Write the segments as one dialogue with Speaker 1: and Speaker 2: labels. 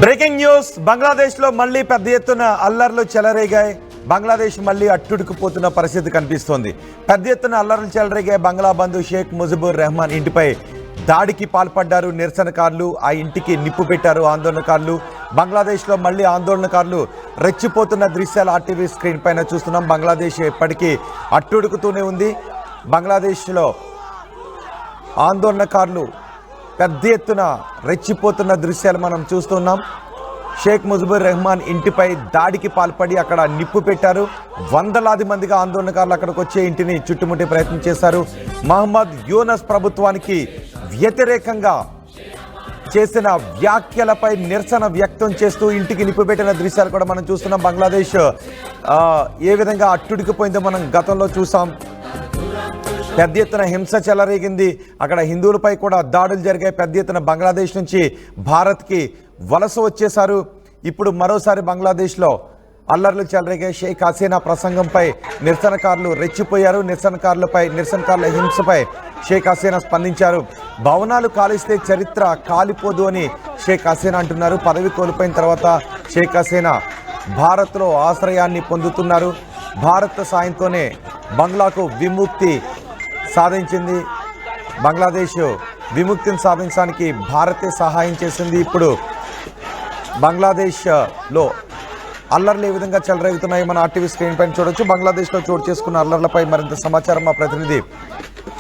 Speaker 1: Breaking news. బంగ్లాదేశ్లో మళ్లీ పెద్ద ఎత్తున అల్లర్లు చెలరేగాయి. బంగ్లాదేశ్ మళ్లీ అట్టుడుకుపోతున్న పరిస్థితి కనిపిస్తోంది. పెద్ద ఎత్తున అల్లర్లు చెలరేగాయి. బంగ్లా బంధు షేక్ ముజిబుర్ రెహమాన్ ఇంటిపై దాడికి పాల్పడ్డారు నిరసనకారులు. ఆ ఇంటికి నిప్పు పెట్టారు ఆందోళనకారులు. బంగ్లాదేశ్లో మళ్లీ ఆందోళనకారులు రెచ్చిపోతున్న దృశ్యాలు ఆర్టీవీ స్క్రీన్ పైన చూస్తున్నాం. బంగ్లాదేశ్ ఎప్పటికీ అట్టుడుకుతూనే ఉంది. బంగ్లాదేశ్లో ఆందోళనకారులు పెద్ద ఎత్తున రెచ్చిపోతున్న దృశ్యాలు మనం చూస్తున్నాం. షేక్ ముజిబుర్ రెహమాన్ ఇంటిపై దాడికి పాల్పడి అక్కడ నిప్పు పెట్టారు. వందలాది మందిగా ఆందోళనకారులు అక్కడికి వచ్చే ఇంటిని చుట్టుముట్టే ప్రయత్నం చేశారు. మహమ్మద్ యూనస్ ప్రభుత్వానికి వ్యతిరేకంగా చేసిన వ్యాఖ్యలపై నిరసన వ్యక్తం చేస్తూ ఇంటికి నిప్పు పెట్టిన దృశ్యాలు కూడా మనం చూస్తున్నాం. బంగ్లాదేశ్ ఏ విధంగా అట్టుడికిపోయిందో మనం గతంలో చూసాం. పెద్ద ఎత్తున హింస చెలరేగింది. అక్కడ హిందువులపై కూడా దాడులు జరిగాయి. పెద్ద ఎత్తున బంగ్లాదేశ్ నుంచి భారత్కి వలస వచ్చేశారు. ఇప్పుడు మరోసారి బంగ్లాదేశ్లో అల్లర్లు చెలరేగాయి. షేక్ హసీనా ప్రసంగంపై నిరసనకారులు రెచ్చిపోయారు. నిరసనకారుల హింసపై షేక్ హసీనా స్పందించారు. భవనాలు కాలిస్తే చరిత్ర కాలిపోదు అని షేక్ హసీనా అంటున్నారు. పదవి కోల్పోయిన తర్వాత షేక్ హసీనా భారత్లో ఆశ్రయాన్ని పొందుతున్నారు. భారత్ సాయంతోనే బంగ్లాకు విముక్తి సాధించింది. బంగ్లాదేశ్ విముక్తిని సాధించడానికి భారతే సహాయం చేసింది. ఇప్పుడు బంగ్లాదేశ్లో అల్లర్లు ఏ విధంగా చెలరేగుతున్నాయి మన ఆర్టీవీ స్క్రీన్ పైన చూడొచ్చు. బంగ్లాదేశ్లో చోటు చేసుకున్న అల్లర్లపై మరింత సమాచారం మా ప్రతినిధి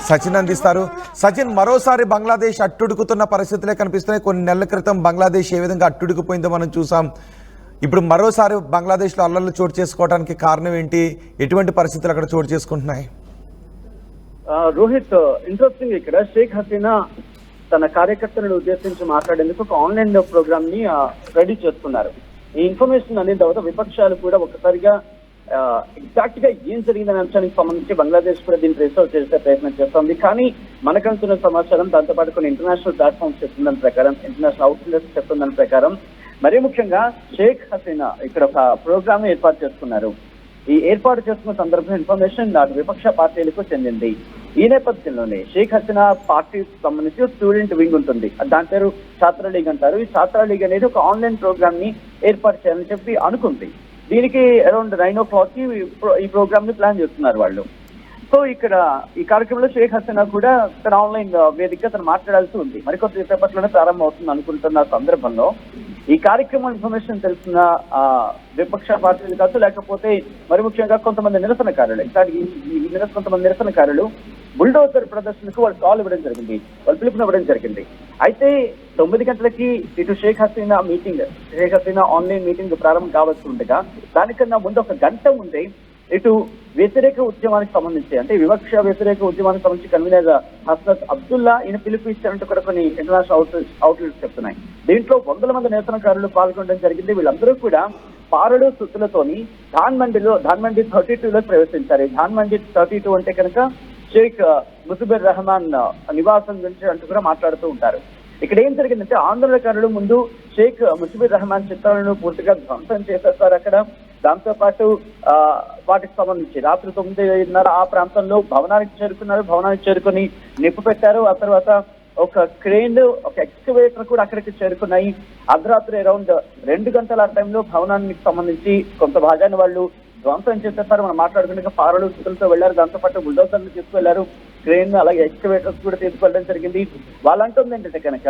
Speaker 1: సచిన్ అందిస్తారు. సచిన్, మరోసారి బంగ్లాదేశ్ అట్టుడుకుతున్న పరిస్థితులే కనిపిస్తున్నాయి. కొన్ని నెలల క్రితం బంగ్లాదేశ్ ఏ విధంగా అట్టుడుకుపోయిందో మనం చూసాం. ఇప్పుడు మరోసారి బంగ్లాదేశ్లో అల్లర్లు చోటు చేసుకోవడానికి కారణం ఏంటి? ఎటువంటి పరిస్థితులు అక్కడ చోటు చేసుకుంటున్నాయి?
Speaker 2: రోహిత్, ఇంట్రెస్టింగ్, ఇక్కడ షేక్ హసీనా తన కార్యకర్తలను ఉద్దేశించి మాట్లాడేందుకు ఒక ఆన్లైన్ ప్రోగ్రామ్ ని రెడీ చేస్తున్నారు. ఈ ఇన్ఫర్మేషన్ అనే తర్వాత విపక్షాలు కూడా ఒకసారిగా ఎగ్జాక్ట్ గా ఏం జరిగిందనే అంశానికి సంబంధించి బంగ్లాదేశ్ కూడా దీన్ని రీసెర్చ్ చేసే ప్రయత్నం చేస్తోంది. కానీ మనకంటున్న సమాచారం, దాంతోపాటు కొన్ని ఇంటర్నేషనల్ ప్లాట్ఫామ్స్ చెప్తుందని ప్రకారం, ఇంటర్నేషనల్ అవుట్లెట్స్ చెప్తుందని ప్రకారం, మరీ ముఖ్యంగా షేక్ హసీనా ఇక్కడ ఒక ప్రోగ్రామ్ ఏర్పాటు చేస్తున్నారు. ఈ ఏర్పాటు చేస్తున్న సందర్భంలో ఇన్ఫర్మేషన్ నాటి విపక్ష పార్టీలకు చెందింది. ఈ నేపథ్యంలోనే షేక్ హసీనా పార్టీ సంబంధించి స్టూడెంట్ వింగ్ ఉంటుంది, దాని పేరు ఛాత్ర లీగ్ అంటారు. ఈ ఛాత్ర లీగ్ అనేది ఒక ఆన్లైన్ ప్రోగ్రామ్ ని ఏర్పాటు చేయాలని చెప్పి అనుకుంది. దీనికి అరౌండ్ 9 o'clock కి ఈ ప్రోగ్రామ్ ని ప్లాన్ చేస్తున్నారు వాళ్ళు. సో ఇక్కడ ఈ కార్యక్రమంలో షేక్ హసీనా కూడా తన ఆన్లైన్ వేదికగా తను మాట్లాడాల్సి ఉంది. మరికొద్ది సేపట్లోనే ప్రారంభం అవుతుంది అనుకుంటున్న సందర్భంలో ఈ కార్యక్రమం ఇన్ఫర్మేషన్ తెలిసిన విపక్ష పార్టీలు కాదు, లేకపోతే మరి ముఖ్యంగా కొంతమంది నిరసనకారులు, కొంతమంది నిరసనకారులు బుల్డోజర్ ప్రదర్శనకు వాళ్ళు కాల్ ఇవ్వడం జరిగింది, వాళ్ళు పిలుపునివ్వడం జరిగింది. అయితే 9 గంటలకి ఇటు షేక్ హసీనా ఆన్లైన్ మీటింగ్ ప్రారంభం కావాల్సి ఉండగా దానికన్నా ముందు ఒక గంట ముందే ఇటు వ్యతిరేక ఉద్యమానికి సంబంధించి, అంటే వివక్ష వ్యతిరేక ఉద్యమానికి సంబంధించి కన్వీనర్ హస్నత్ అబ్దుల్లా ఈయన పిలుపు ఇచ్చారంటూ కూడా కొన్ని ఇంటర్నేషనల్ అవుట్లెట్స్ చెప్తున్నాయి. దీంట్లో వందల మంది నిరసనకారులు పాల్గొనడం జరిగింది. వీళ్ళందరూ కూడా పారడు సుత్తులతోని ధాన్మండి 32లో ప్రవేశించారు. ధాన్మండి 32 అంటే కనుక షేక్ ముజిబుర్ రెహమాన్ నివాసం గురించి అంటూ కూడా మాట్లాడుతూ ఉంటారు. ఇక్కడ ఏం జరిగిందంటే ఆందోళనకారులు ముందు షేక్ ముజిబుర్ రెహమాన్ చిత్రాలను పూర్తిగా ధ్వంసం చేసేస్తారు అక్కడ. దాంతో పాటు వాటికి సంబంధించి రాత్రి 9:30 ఆ ప్రాంతంలో భవనానికి చేరుకున్నారు. భవనానికి చేరుకుని నిప్పు పెట్టారు. ఆ తర్వాత ఒక క్రేన్, ఒక ఎక్స్కవేటర్ కూడా అక్కడికి చేరుకున్నాయి. అర్ధరాత్రి అరౌండ్ 2 గంటల టైంలో భవనానికి సంబంధించి కొంత భాగాన్ని వాళ్ళు ధ్వంసం చేసేస్తారు. మనం మాట్లాడుకునే పారలు సుతులతో వెళ్లారు. దాంతో పాటు బుల్డోజర్లు తీసుకువెళ్లారు. క్రేన్ అలాగే ఎక్స్కవేటర్స్ కూడా తీసుకెళ్లడం జరిగింది. వాళ్ళంటుంది ఏంటంటే కనుక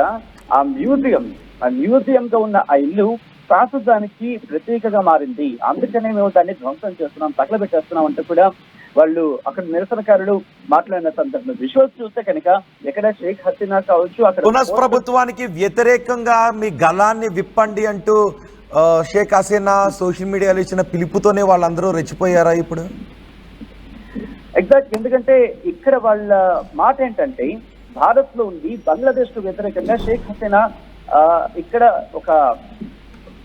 Speaker 2: ఆ మ్యూజియం గా ఉన్న ఆ ఇల్లు ప్రస్తుతానికి ప్రత్యేకగా మారింది, అందుకనే మేము దాన్ని ధ్వంసం చేస్తున్నాం, తగలబెట్టేస్తున్నాం అంటూ కూడా వాళ్ళు అక్కడ నిరసనకారులు మాట్లాడిన సందర్భంలో విజువల్స్ చూస్తే కనుక ఎక్కడ షేక్ హసీనా కావచ్చు, అక్కడ
Speaker 1: ప్రభుత్వానికి వ్యతిరేకంగా మీ గలాన్ని విప్పండి అంటూ షేక్ హసీనా సోషల్ మీడియాలో ఇచ్చిన పిలుపుతోనే వాళ్ళందరూ రెచ్చిపోయారా ఇప్పుడు?
Speaker 2: ఎగ్జాక్ట్. ఎందుకంటే ఇక్కడ వాళ్ళ మాట ఏంటంటే భారత్ లో ఉంది, బంగ్లాదేశ్ కు వ్యతిరేకంగా షేక్ హసీనా ఇక్కడ ఒక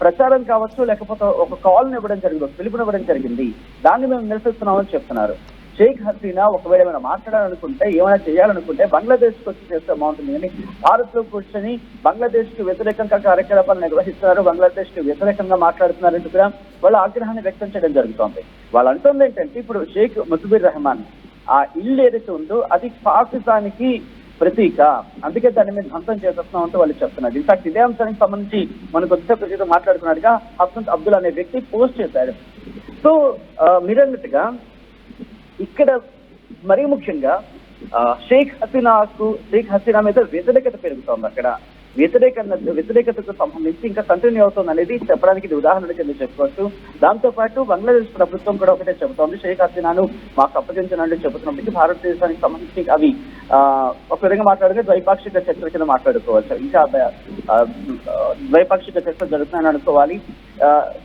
Speaker 2: ప్రచారం కావచ్చు, లేకపోతే ఒక కాల్ని ఇవ్వడం జరిగింది, ఒక పిలుపునివ్వడం జరిగింది. దాన్ని మేము నిరసిస్తున్నామని చెప్తున్నారు. షేక్ హసీనా ఒకవేళ ఏమైనా మాట్లాడాలనుకుంటే, ఏమైనా చేయాలనుకుంటే బంగ్లాదేశ్కి వచ్చి చేస్తే బాగుంటుంది, కానీ భారత్ లో కూర్చొని బంగ్లాదేశ్ కి వ్యతిరేకంగా కార్యకలాపాలు నిర్వహిస్తున్నారు, బంగ్లాదేశ్ కి వ్యతిరేకంగా మాట్లాడుతున్నారంటూ కూడా వాళ్ళ ఆగ్రహాన్ని వ్యక్తం చేయడం జరుగుతోంది. వాళ్ళు అంటుంది ఏంటంటే ఇప్పుడు షేక్ ముజిబుర్ రెహమాన్ ఆ ఇల్లు ఏదైతే ఉందో అది పాకిస్తాన్కి ప్రతీక, అందుకే దాన్ని మేము ధ్వంసం చేసేస్తున్నాం అంటూ వాళ్ళు చెప్తున్నారు. ఇన్ఫాక్ట్ ఇదే అంశానికి సంబంధించి మనం కొద్దిసేపు క్రితం మాట్లాడుకున్నట్టుగా హసన్ అబ్దుల్ అనే వ్యక్తి పోస్ట్ చేశారు. సో మీరన్నట్టుగా ఇక్కడ మరీ ముఖ్యంగా షేక్ హసీనా మీద వ్యతిరేకత పెరుగుతోంది. అక్కడ వ్యతిరేకతకు సంబంధించి ఇంకా కంటిన్యూ అవుతుంది అనేది చెప్పడానికి ఇది ఉదాహరణ కింద చెప్పుకోవచ్చు. దాంతో పాటు బంగ్లాదేశ్ ప్రభుత్వం కూడా ఒకటే చెబుతోంది, షేక్ హసీనాను మాకు అప్పగించనంటూ చెబుతున్నప్పటికీ భారతదేశానికి సంబంధించి అవి ఒక విధంగా మాట్లాడితే ద్వైపాక్షిక చర్చల కింద మాట్లాడుకోవచ్చు. ఇంకా ద్వైపాక్షిక చర్చలు జరుగుతున్నాయని అనుకోవాలి.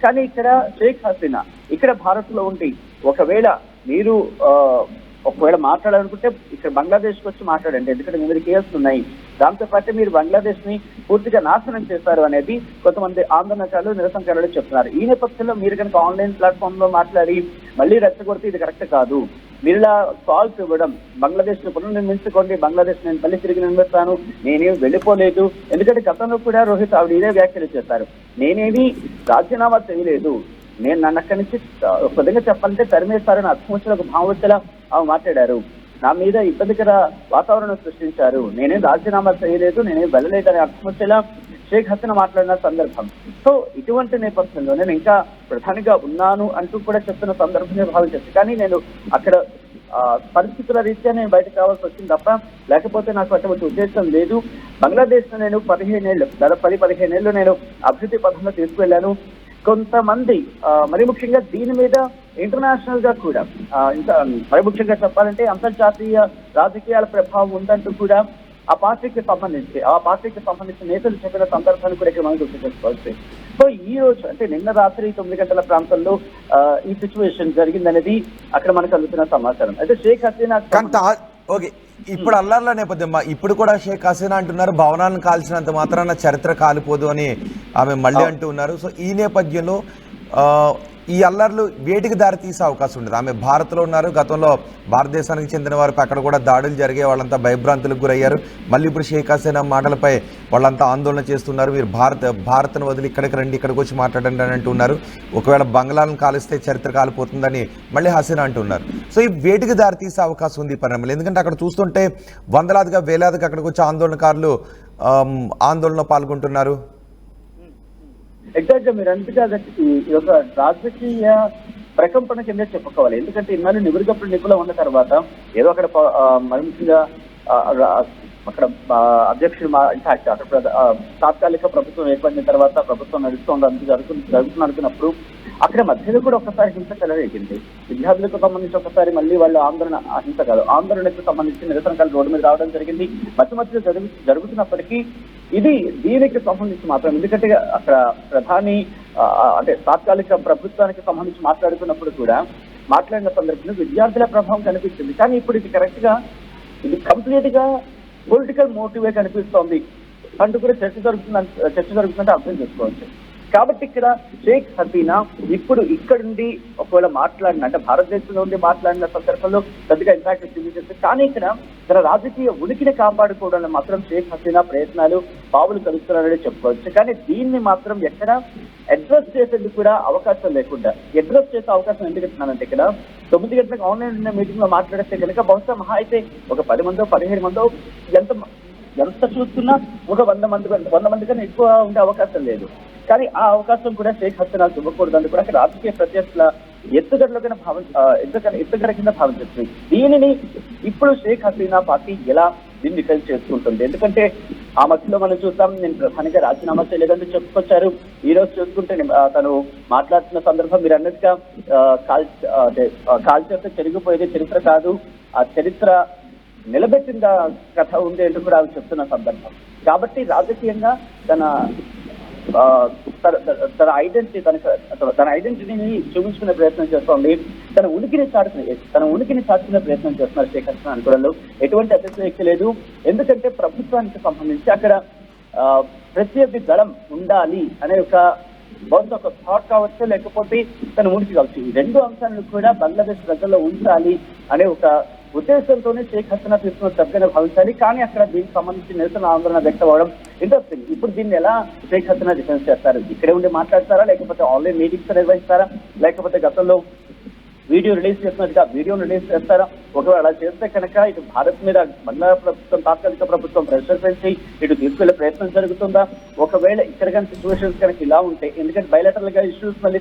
Speaker 2: కానీ ఇక్కడ షేక్ హసీనా ఇక్కడ భారత్ లో ఉండి ఒకవేళ మాట్లాడాలనుకుంటే ఇక్కడ బంగ్లాదేశ్కి వచ్చి మాట్లాడండి, ఎందుకంటే మీ మీద కేసులు ఉన్నాయి, దాంతో పాటు మీరు బంగ్లాదేశ్ ని పూర్తిగా నాశనం చేశారు అనేది కొంతమంది ఆందోళనకారులు నిరసనకారులు చెప్తున్నారు. ఈ నేపథ్యంలో మీరు కనుక ఆన్లైన్ ప్లాట్ఫామ్ లో మాట్లాడి మళ్ళీ రెచ్చగొడితే ఇది కరెక్ట్ కాదు. మీరు ఇలా కాల్స్ ఇవ్వడం, బంగ్లాదేశ్ ను పునర్నిర్మించుకోండి, బంగ్లాదేశ్ నేను మళ్ళీ తిరిగి నిర్మిస్తాను, నేనేమి వెళ్ళిపోలేదు. ఎందుకంటే గతంలో కూడా రోహిత్ ఆవిడ ఇదే వ్యాఖ్యలు చేశారు, నేనేమి రాజీనామా చేయలేదు, నేను నన్ను అక్కడి నుంచి ఒక విధంగా చెప్పాలంటే తరిమేస్తారని అర్థం ఒక భావోత్తలా మాట్లాడారు, నా మీద ఇబ్బందికర వాతావరణం సృష్టించారు, నేనేం రాజీనామా చేయలేదు, నేనేం వెళ్ళలేదని అర్థం వచ్చేలా షేక్ హసీనా మాట్లాడిన సందర్భం. సో ఇటువంటి నేపథ్యంలో నేను ఇంకా ప్రధానిగా ఉన్నాను అంటూ కూడా చెప్తున్న సందర్భంగా భావించచ్చు. కానీ నేను అక్కడ పరిస్థితుల రీత్యా నేను బయటకు రావాల్సి వచ్చింది తప్ప లేకపోతే నాకు అటువంటి ఉద్దేశం లేదు. బంగ్లాదేశ్ లో నేను 15 ఏళ్ళు నేను అభివృద్ధి పథంలో తీసుకువెళ్ళాను. కొంతమంది మరి ముఖ్యంగా దీని మీద ఇంటర్నేషనల్ గా కూడా మరి ముఖ్యంగా చెప్పాలంటే అంతర్జాతీయ రాజకీయాల ప్రభావం ఉందంటూ కూడా ఆ పార్టీకి సంబంధించిన నేతలు చెప్పిన సందర్భాన్ని కూడా ఇక్కడ మనం గుర్తు చేసుకోవచ్చు. సో ఈ రోజు అంటే నిన్న రాత్రి 9 గంటల ప్రాంతంలో ఈ సిచ్యువేషన్ జరిగిందనేది అక్కడ మనకు అందుతున్న సమాచారం. అయితే షేక్ హసీనా
Speaker 1: ఓకే, ఇప్పుడు అల్లర్ల నేపథ్యం ఇప్పుడు కూడా షేక్ హసీనా అంటున్నారు భవనాలను కాల్చినంత మాత్రాన చరిత్ర కాలిపోదు అని ఆమె మళ్ళీ అంటూ ఉన్నారు. సో ఈ నేపథ్యంలో ఈ అల్లర్లు వేటికి దారి తీసే అవకాశం ఉండదు. ఆమె భారత్లో ఉన్నారు, గతంలో భారతదేశానికి చెందిన వారిపై అక్కడ కూడా దాడులు జరిగే వాళ్ళంతా భయభ్రాంతులకు గురయ్యారు. మళ్ళీ ఇప్పుడు షేక్ హసీనా మాటలపై వాళ్ళంతా ఆందోళన చేస్తున్నారు, మీరు భారత్ను వదిలి ఇక్కడికి రండి, ఇక్కడికి వచ్చి మాట్లాడండి అని అంటున్నారు. ఒకవేళ బంగ్లాలను కాలిస్తే చరిత్ర కాలిపోతుందని మళ్ళీ హసీనా అంటున్నారు. సో ఈ వేటికి దారి తీసే అవకాశం ఉంది ఈ పరిణామాలు? ఎందుకంటే అక్కడ చూస్తుంటే వందలాదిగా వేలాదిగా అక్కడికి వచ్చి ఆందోళనకారులు ఆందోళనలో పాల్గొంటున్నారు.
Speaker 2: ఎగ్జాక్ట్ గా మీరు అంతగా ఈ యొక్క రాజకీయ ప్రకంపన కింద చెప్పుకోవాలి. ఎందుకంటే ఇన్నాళ్ళు నిపుణుల ఉన్న తర్వాత ఏదో అక్కడ మంచిగా అక్కడ అధ్యక్షుడు అక్కడ తాత్కాలిక ప్రభుత్వం ఏర్పడిన తర్వాత ప్రభుత్వం నడుస్తుంది జరుగుతుంది అనుకున్నప్పుడు అక్కడ మధ్యలో కూడా ఒకసారి హింస చెలరేగింది. విద్యార్థులకు సంబంధించి ఒకసారి మళ్ళీ వాళ్ళు ఆందోళనకు సంబంధించి నిరసనకాలు రోడ్డు మీద రావడం జరిగింది. మధ్య జరుగుతున్నప్పటికీ ఇది దీనికి సంబంధించి మాత్రం, ఎందుకంటే అక్కడ ప్రధాని అంటే తాత్కాలిక ప్రభుత్వానికి సంబంధించి మాట్లాడుతున్నప్పుడు కూడా మాట్లాడిన సందర్భంలో విద్యార్థుల ప్రభావం కనిపించింది. కానీ ఇప్పుడు ఇది కరెక్ట్ గా ఇది కంప్లీట్ గా పొలిటికల్ మోటివే కనిపిస్తోంది అంటూ కూడా చర్చ జరుగుతుందంటే అర్థం చేసుకోవచ్చు. కాబట్టి ఇక్కడ షేక్ హసీనా ఇప్పుడు ఇక్కడ నుండి ఒకవేళ మాట్లాడిన అంటే భారతదేశంలో ఉండి మాట్లాడిన సందర్భంలో పెద్దగా ఇంపాక్ట్ చూపించేస్తుంది. కానీ ఇక్కడ తన రాజకీయ ఉనికిని కాపాడుకోవడంలో మాత్రం షేక్ హసీనా ప్రయత్నాలు పావులు కలుస్తున్నారని చెప్పుకోవచ్చు. కానీ దీన్ని మాత్రం ఎక్కడ అడ్రస్ చేసేందుకు కూడా అవకాశం లేకుండా, అడ్రస్ చేసే అవకాశం ఎందుకు ఇస్తున్నానంటే ఇక్కడ 9 గంటలకు ఆన్లైన్ మీటింగ్ లో మాట్లాడితే కనుక బహుశా మహా అయితే ఒక 10 మందో 15 మందో ఎంత చూస్తున్నా ఒక 100 మంది కన్నా ఎక్కువ ఉండే అవకాశం లేదు. కానీ ఆ అవకాశం కూడా షేక్ హసీనా ఇవ్వకూడదని కూడా రాజకీయ ప్రత్యర్థుల ఎత్తుగడ కింద భావించవచ్చు. దీనిని ఇప్పుడు షేక్ హసీనా పార్టీ ఎలా దీన్ని డిఫెన్స్ చేసుకుంటుంది? ఎందుకంటే ఆ మధ్యలో మనం చూస్తాం, నేను ప్రధానిగా రాజీనామా చేయలేదని చెప్పుకొచ్చారు. ఈ రోజు చూసుకుంటే తను మాట్లాడుతున్న సందర్భం మీరు అన్నట్టుగా కాల్చేస్తే చెరిగిపోయేది చరిత్ర కాదు, ఆ చరిత్ర నిలబెట్టిన కథ ఉంది అంటూ కూడా ఆమె చెప్తున్న సందర్భం. కాబట్టి రాజకీయంగా తన ఐడెంటిటీని చూపించుకునే ప్రయత్నం చేస్తోంది, తన ఉనికిని చాటుకునే ప్రయత్నం చేస్తున్నారు షేక్ హసీనా అనుకోవడంలో ఎటువంటి అతిశయోక్తి లేదు. ఎందుకంటే ప్రభుత్వానికి సంబంధించి అక్కడ ప్రత్యర్థి దళం ఉండాలి అనే బహుశా ఒక థాట్ కావచ్చు, లేకపోతే తన ఉనికి కావచ్చు. ఈ 2 అంశాలను కూడా బంగ్లాదేశ్ ప్రజల్లో ఉంచాలి అనే ఒక ఉద్దేశంతోనే షేక్ హసీనా తీసుకున్న తప్పగా భావించాలి. కానీ అక్కడ దీనికి సంబంధించి నిరసన ఆందోళన వ్యక్తం అవడం ఇంట్రెస్టింగ్. ఇప్పుడు దీన్ని ఎలా షేక్ హసీనా డిఫెన్స్ చేస్తారు? ఇక్కడే ఉండి మాట్లాడతారా, లేకపోతే ఆన్లైన్ మీటింగ్స్ నిర్వహిస్తారా, లేకపోతే గతంలో వీడియో రిలీజ్ చేసినట్టుగా వీడియోను రిలీజ్ చేస్తారా? ఒకవేళ అలా చేస్తే కనుక ఇటు భారత్ మీద బంగ్లా ప్రభుత్వం, తాత్కాలిక ప్రభుత్వం ప్రెషర్ పెంచి ఇటు తీసుకెళ్లే ప్రయత్నం జరుగుతుందా? ఒకవేళ ఇక్కడ కానీ సిచ్యువేషన్స్ కనుక ఇలా ఉంటే, ఎందుకంటే బయలాటరల్ గా ఇష్యూస్ మళ్ళీ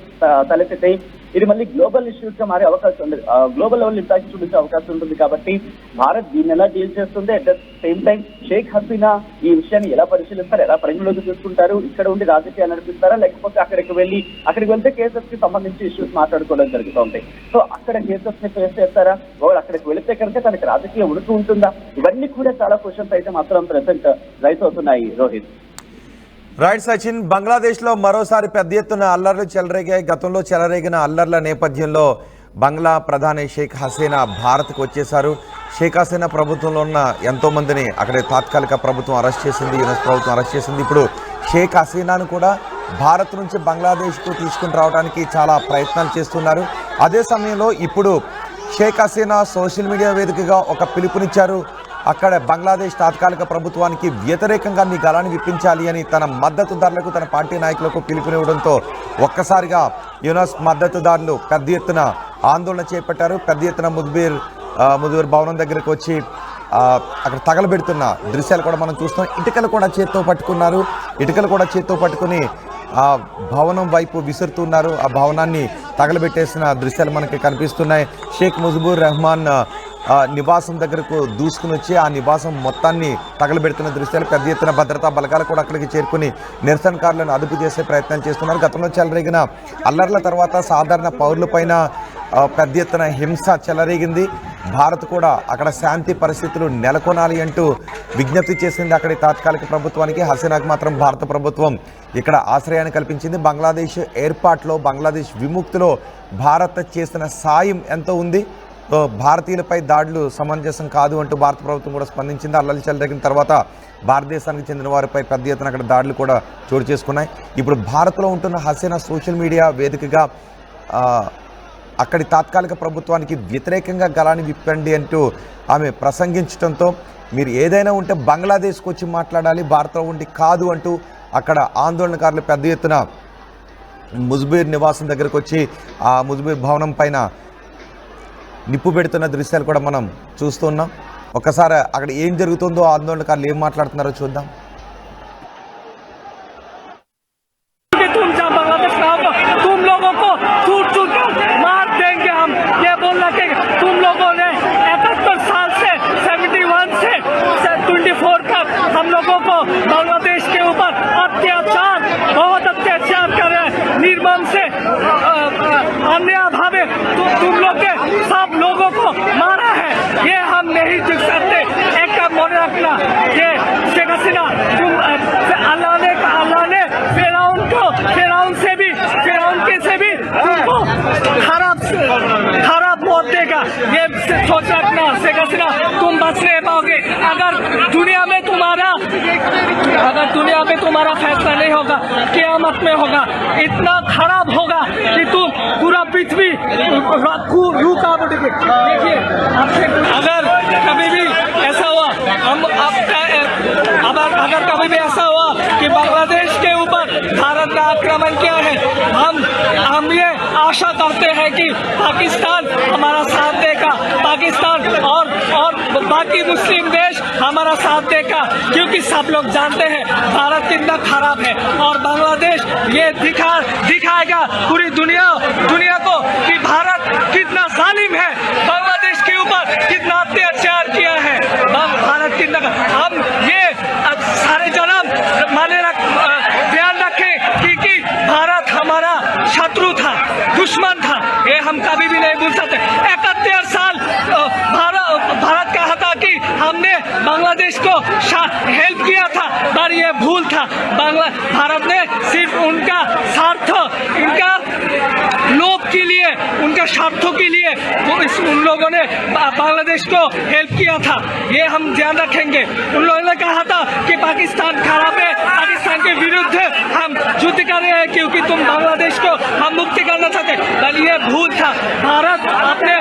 Speaker 2: తలెత్తితాయి, ఇది మళ్ళీ గ్లోబల్ ఇష్యూస్ గా మారే అవకాశం ఉంది, గ్లోబల్ లెవెల్ ఇంపాక్ట్ చూపించే అవకాశం ఉంటుంది. కాబట్టి భారత్ దీన్ని ఎలా డీల్ చేస్తుంది, at the same time Sheikh Hasina ఈ విషయాన్ని ఎలా పరిశీలిస్తారు, ఎలా పరిగణలోకి తీసుకుంటారు, ఇక్కడ ఉండి రాజకీయాలు నడిపిస్తారా, లేకపోతే అక్కడికి వెళ్తే కేసెస్ కి సంబంధించి ఇష్యూస్ మాట్లాడుకోవడం జరుగుతుంది. సో అక్కడ కేసెస్ ని ఫేస్ చేస్తారా, వాళ్ళు అక్కడికి వెళితే కనుక తనకి రాజకీయ ఉనికి ఉంటుందా? ఇవన్నీ కూడా చాలా క్వశ్చన్స్ అయితే మాత్రం ప్రెసెంట్ రైస్ అవుతున్నాయి. రోహిత్.
Speaker 1: రైట్ సచిన్, బంగ్లాదేశ్లో మరోసారి పెద్ద ఎత్తున అల్లర్లు చెలరేగాయి. గతంలో చెలరేగిన అల్లర్ల నేపథ్యంలో బంగ్లా ప్రధాని షేక్ హసీనా భారత్కు వచ్చేశారు. షేక్ హసీనా ప్రభుత్వంలో ఉన్న ఎంతో మందిని అక్కడే తాత్కాలిక ప్రభుత్వం అరెస్ట్ చేసింది, యుఎస్ ప్రభుత్వం అరెస్ట్ చేసింది. ఇప్పుడు షేక్ హసీనాను కూడా భారత్ నుంచి బంగ్లాదేశ్కు తీసుకుని రావడానికి చాలా ప్రయత్నాలు చేస్తున్నారు. అదే సమయంలో ఇప్పుడు షేక్ హసీనా సోషల్ మీడియా వేదికగా ఒక పిలుపునిచ్చారు. అక్కడ బంగ్లాదేశ్ తాత్కాలిక ప్రభుత్వానికి వ్యతిరేకంగా మీ గళాన్ని విప్పించాలి అని తన మద్దతుదారులకు, తన పార్టీ నాయకులకు పిలుపునివ్వడంతో ఒక్కసారిగా యునస్ మద్దతుదారులు పెద్ద ఎత్తున ఆందోళన చేపట్టారు. పెద్ద ఎత్తున ముద్బీర్ భవనం దగ్గరకు వచ్చి అక్కడ తగలబెడుతున్న దృశ్యాలు కూడా మనం చూస్తాం. ఇటుకలు కూడా చేత్తో పట్టుకున్నారు. ఇటుకలు కూడా చేత్తో పట్టుకుని ఆ భవనం వైపు విసురుతున్నారు. ఆ భవనాన్ని తగలబెట్టేసిన దృశ్యాలు మనకి కనిపిస్తున్నాయి. షేక్ ముజిబుర్ రెహమాన్ నివాసం దగ్గరకు దూసుకుని వచ్చి ఆ నివాసం మొత్తాన్ని తగలబెడుతున్న దృశ్యాలు, పెద్ద ఎత్తున భద్రతా బలగాలు కూడా అక్కడికి చేరుకుని నిరసనకారులను అదుపు చేసే ప్రయత్నం చేస్తున్నారు. గతంలో చెలరేగిన అల్లర్ల తర్వాత సాధారణ పౌరులపైన పెద్ద ఎత్తున హింస చెలరేగింది. భారత్ కూడా అక్కడ శాంతి పరిస్థితులు నెలకొనాలి అంటూ విజ్ఞప్తి చేసింది అక్కడి తాత్కాలిక ప్రభుత్వానికి. హసీనాకు మాత్రం భారత ప్రభుత్వం ఇక్కడ ఆశ్రయాన్ని కల్పించింది. బంగ్లాదేశ్ ఏర్పాటులో, బంగ్లాదేశ్ విముక్తిలో భారత్ చేసిన సాయం ఎంతో ఉంది. భారతీయులపై దాడులు సమంజసం కాదు అంటూ భారత ప్రభుత్వం కూడా స్పందించింది. అల్లర్లు చెలరేగిన తర్వాత భారతదేశానికి చెందిన వారిపై పెద్ద ఎత్తున అక్కడ దాడులు కూడా చోటు చేసుకున్నాయి. ఇప్పుడు భారత్లో ఉంటున్న హసీనా సోషల్ మీడియా వేదికగా అక్కడి తాత్కాలిక ప్రభుత్వానికి వ్యతిరేకంగా గళాన్ని విప్పండి అంటూ ఆమె ప్రసంగించడంతో మీరు ఏదైనా ఉంటే బంగ్లాదేశ్కి వచ్చి మాట్లాడాలి, భారత్లో ఉండి కాదు అంటూ అక్కడ ఆందోళనకారులు పెద్ద ఎత్తున ముజిబుర్ నివాసం దగ్గరకు వచ్చి ఆ ముజిబుర్ భవనం పైన నిప్పు పెడుతున్న దృశ్యాలు కూడా మనం చూస్తున్నాం. ఒకసారి అక్కడ ఏం జరుగుతుందో, ఆందోళనకారులు ఏం మాట్లాడుతున్నారో చూద్దాం.
Speaker 3: बांग्लादेश के ऊपर अत्याचार, बहुत अत्याचार कर रहे हैं, निर्मम से अन्याय भावे तुम लोग के सब लोगों को मारा है, ये हम नहीं देख सकते। एक का मन रखना, ये शेख हसीना तुम अल्लाह ने फिरौन से भी तुमको खराब मौत देगा, ये सोच रखना। शेख हसीना तुम बच नहीं पाओगे अगर दुनिया में तुम्हारा फैसला नहीं होगा, क़यामत में होगा, इतना खराब होगा कि तुम पूरा पृथ्वी रुका उठेगी। देखिए, अगर कभी भी ऐसा हुआ अगर कभी भी ऐसा हुआ कि बांग्लादेश के ऊपर भारत ने आक्रमण किया है, हम ये आशा करते हैं कि पाकिस्तान हमारा साथ देगा, पाकिस्तान और बाकी मुस्लिम देश हमारा साथ देगा, क्योंकि सब लोग जानते हैं भारत कितना खराब है और बांग्लादेश ये दिखाएगा पूरी दुनिया को कि भारत कितना जालिम है, बांग्लादेश के ऊपर कितना अत्याचार किया है, भारत कितना। हम ये सारे जन्म ध्यान रखें कि भारत हमारा शत्रु था, दुश्मन था, ये हम कभी भी नहीं भूल सकते। 71 साल भारत कहा था कि हमने बांग्लादेश को हेल्प किया था, पर ये भूल था। भारत ने सिर्फ उनका स्वार्थ, इनका लोभ के लिए, उनका स्वार्थों के लिए उन लोगों ने बांग्लादेश को हेल्प किया था, ये हम ध्यान रखेंगे। उन लोगों ने कहा था कि पाकिस्तान खराब है, पाकिस्तान के विरुद्ध हम युद्ध कर रहे हैं क्योंकि तुम बांग्लादेश को हम मुक्ति करना चाहते, पर ये भूल था। भारत अपने